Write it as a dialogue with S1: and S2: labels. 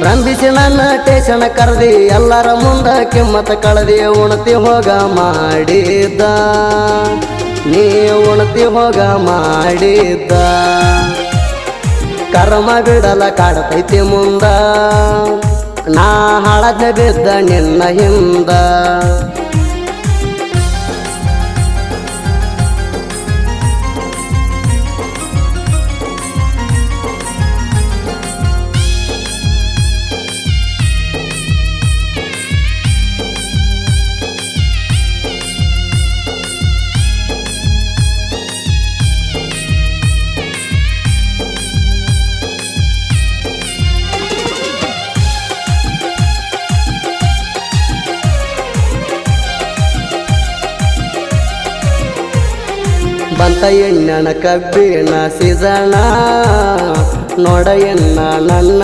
S1: ರಂಭಿಸಿ ನನ್ನ ಟೇಷಣ ಕರೆದಿ ಎಲ್ಲರ ಮುಂದ ಕಿಮ್ಮತ್ತ ಕಳೆದಿ ಉಣತಿ ಹೋಗ ಮಾಡಿದ್ದ ನೀ ಉಣತಿ ಹೋಗ ಮಾಡಿದ್ದ ಕರ್ಮ ಬಿಡಲ ಕಾಡತೈತಿ ಮುಂದ ನಾ ಹಾಳದ ಬಿದ್ದ ನಿನ್ನ ಹಿಂದ ಬಂತ ಎಣ್ಣನ ಕಬ್ಬಿನ ಸೀಸಣ ನೋಡ ಎನ್ನ ನನ್ನ